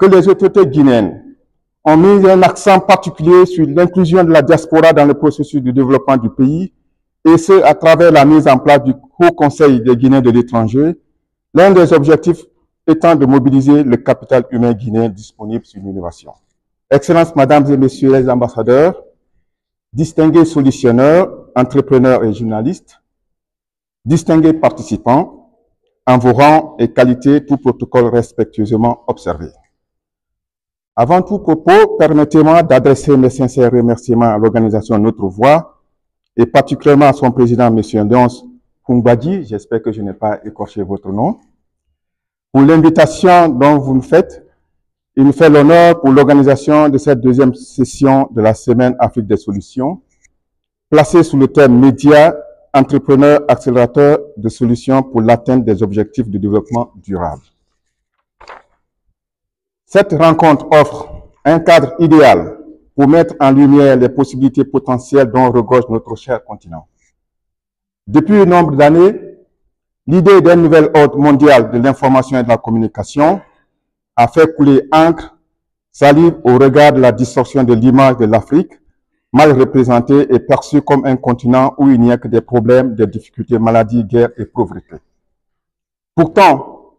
que les autorités guinéennes ont mis un accent particulier sur l'inclusion de la diaspora dans le processus de développement du pays, et ce, à travers la mise en place du Haut Conseil des Guinéens de l'étranger, l'un des objectifs étant de mobiliser le capital humain guinéen disponible sur l'innovation. Excellences, Mesdames et Messieurs les ambassadeurs, distingués solutionneurs, entrepreneurs et journalistes, distingués participants, en vos rangs et qualités, tout protocole respectueusement observé. Avant tout propos, permettez-moi d'adresser mes sincères remerciements à l'organisation Notre Voix et particulièrement à son président, M. Léonce Kungbadji, j'espère que je n'ai pas écorché votre nom, pour l'invitation dont vous nous faites. Il nous fait l'honneur pour l'organisation de cette deuxième session de la Semaine Afrique des Solutions, placée sous le thème Médias, entrepreneurs, accélérateurs de solutions pour l'atteinte des objectifs de développement durable. Cette rencontre offre un cadre idéal pour mettre en lumière les possibilités potentielles dont regorge notre cher continent. Depuis un nombre d'années, l'idée d'un nouvel ordre mondial de l'information et de la communication a fait couler encre, salive au regard de la distorsion de l'image de l'Afrique, mal représentée et perçue comme un continent où il n'y a que des problèmes, des difficultés, maladies, guerres et pauvreté. Pourtant,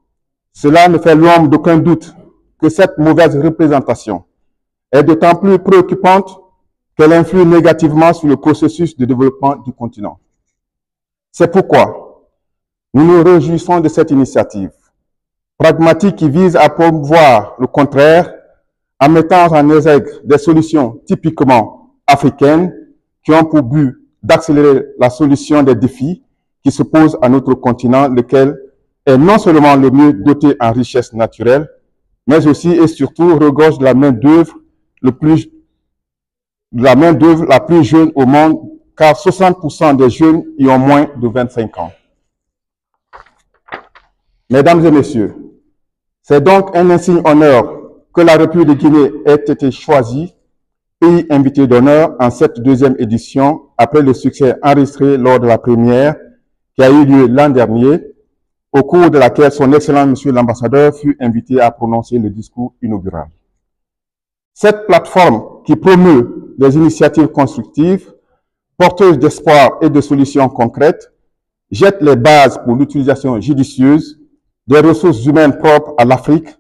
cela ne fait l'ombre d'aucun doute que cette mauvaise représentation est d'autant plus préoccupante qu'elle influe négativement sur le processus de développement du continent. C'est pourquoi nous nous réjouissons de cette initiative pragmatique qui vise à promouvoir le contraire en mettant en exergue des solutions typiquement africaines qui ont pour but d'accélérer la solution des défis qui se posent à notre continent, lequel est non seulement le mieux doté en richesses naturelles, mais aussi et surtout regorge de la main-d'œuvre la plus jeune au monde, car 60% des jeunes y ont moins de 25 ans. Mesdames et messieurs, c'est donc un insigne honneur que la République de Guinée ait été choisie pays invité d'honneur en cette deuxième édition, après le succès enregistré lors de la première qui a eu lieu l'an dernier, au cours de laquelle son excellent monsieur l'ambassadeur fut invité à prononcer le discours inaugural. Cette plateforme qui promeut les initiatives constructives, porteuses d'espoir et de solutions concrètes, jette les bases pour l'utilisation judicieuse des ressources humaines propres à l'Afrique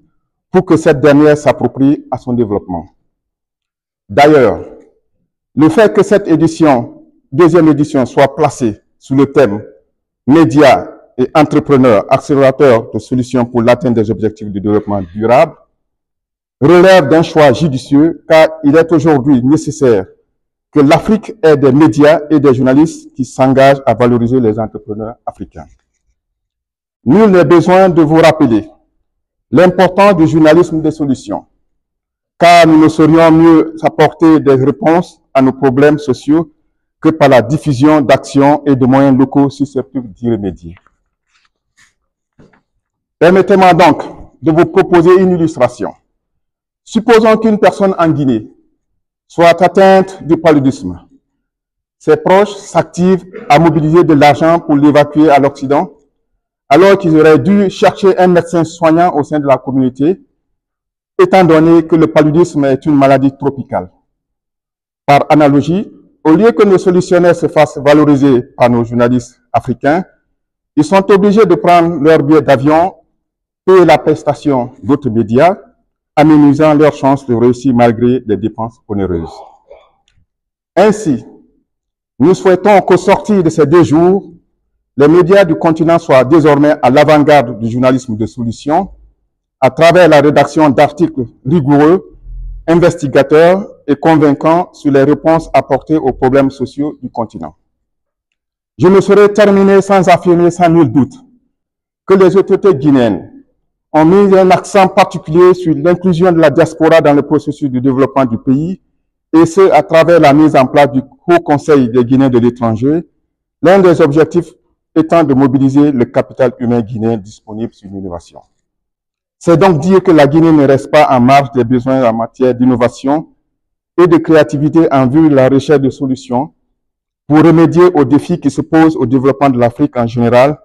pour que cette dernière s'approprie à son développement. D'ailleurs, le fait que cette deuxième édition, soit placée sous le thème Médias et entrepreneurs, accélérateurs de solutions pour l'atteinte des objectifs de développement durable, relève d'un choix judicieux car il est aujourd'hui nécessaire que l'Afrique ait des médias et des journalistes qui s'engagent à valoriser les entrepreneurs africains. Nul n'est besoin de vous rappeler l'importance du journalisme des solutions, car nous ne saurions mieux apporter des réponses à nos problèmes sociaux que par la diffusion d'actions et de moyens locaux susceptibles d'y remédier. Permettez-moi donc de vous proposer une illustration. Supposons qu'une personne en Guinée soit atteinte du paludisme. Ses proches s'activent à mobiliser de l'argent pour l'évacuer à l'Occident, alors qu'ils auraient dû chercher un médecin soignant au sein de la communauté, étant donné que le paludisme est une maladie tropicale. Par analogie, au lieu que nos solutionnaires se fassent valoriser par nos journalistes africains, ils sont obligés de prendre leur billet d'avion, payer la prestation d'autres médias, aménusant leurs chances de réussir malgré des dépenses onéreuses. Ainsi, nous souhaitons qu'au sortir de ces 2 jours, les médias du continent soient désormais à l'avant-garde du journalisme de solutions, à travers la rédaction d'articles rigoureux, investigateurs et convaincants sur les réponses apportées aux problèmes sociaux du continent. Je ne saurais terminer sans affirmer sans nul doute que les autorités guinéennes ont mis un accent particulier sur l'inclusion de la diaspora dans le processus de développement du pays, et ce, à travers la mise en place du Haut Conseil des Guinéens de l'étranger, l'un des objectifs étant de mobiliser le capital humain guinéen disponible sur l'innovation. C'est donc dire que la Guinée ne reste pas en marge des besoins en matière d'innovation et de créativité en vue de la recherche de solutions pour remédier aux défis qui se posent au développement de l'Afrique en général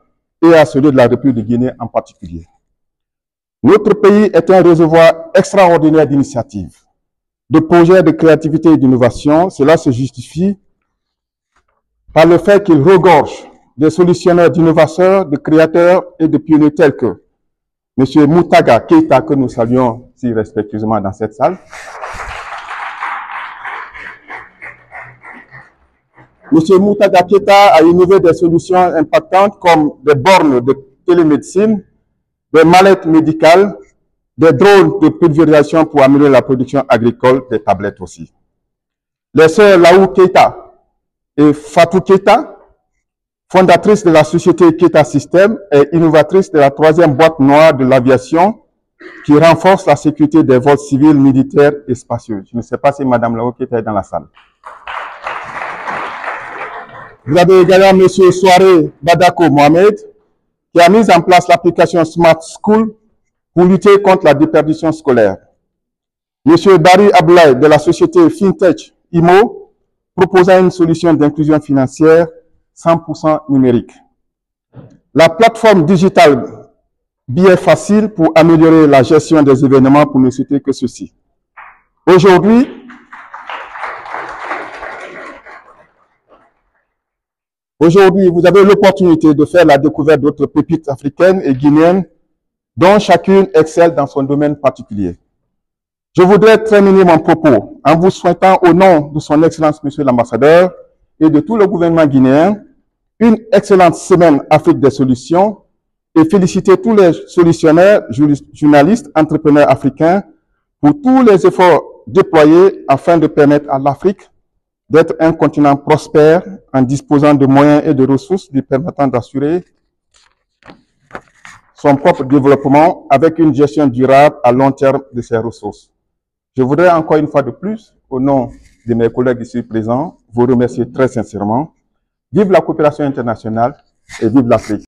et à celui de la République de Guinée en particulier. Notre pays est un réservoir extraordinaire d'initiatives, de projets de créativité et d'innovation. Cela se justifie par le fait qu'il regorge des solutionnaires, d'innovateurs, de créateurs et de pionniers tels que M. Moutaga Keita, que nous saluons si respectueusement dans cette salle, M. Moutaga Keita a innové des solutions impactantes comme des bornes de télémédecine, des mallettes médicales, des drones de pulvérisation pour améliorer la production agricole, des tablettes aussi. Les sœurs Laou Keita et Fatou Keita, fondatrice de la société Keita System et innovatrice de la 3e boîte noire de l'aviation qui renforce la sécurité des vols civils, militaires et spatiaux. Je ne sais pas si Mme Laou Keita est dans la salle. Vous avez également M. Soare Badako Mohamed qui a mis en place l'application Smart School pour lutter contre la déperdition scolaire. M. Barry Abdoulaye de la société FinTech IMO proposant une solution d'inclusion financière 100% numérique. La plateforme digitale Billet Facile pour améliorer la gestion des événements, pour ne citer que ceci. Aujourd'hui, vous avez l'opportunité de faire la découverte d'autres pépites africaines et guinéennes dont chacune excelle dans son domaine particulier. Je voudrais terminer mon propos en vous souhaitant au nom de son Excellence Monsieur l'Ambassadeur et de tout le gouvernement guinéen une excellente semaine Afrique des solutions et féliciter tous les solutionnaires, journalistes, entrepreneurs africains pour tous les efforts déployés afin de permettre à l'Afrique d'être un continent prospère en disposant de moyens et de ressources lui permettant d'assurer son propre développement avec une gestion durable à long terme de ses ressources. Je voudrais encore une fois de plus, au nom de mes collègues ici présents, vous remercier très sincèrement. Vive la coopération internationale et vive l'Afrique.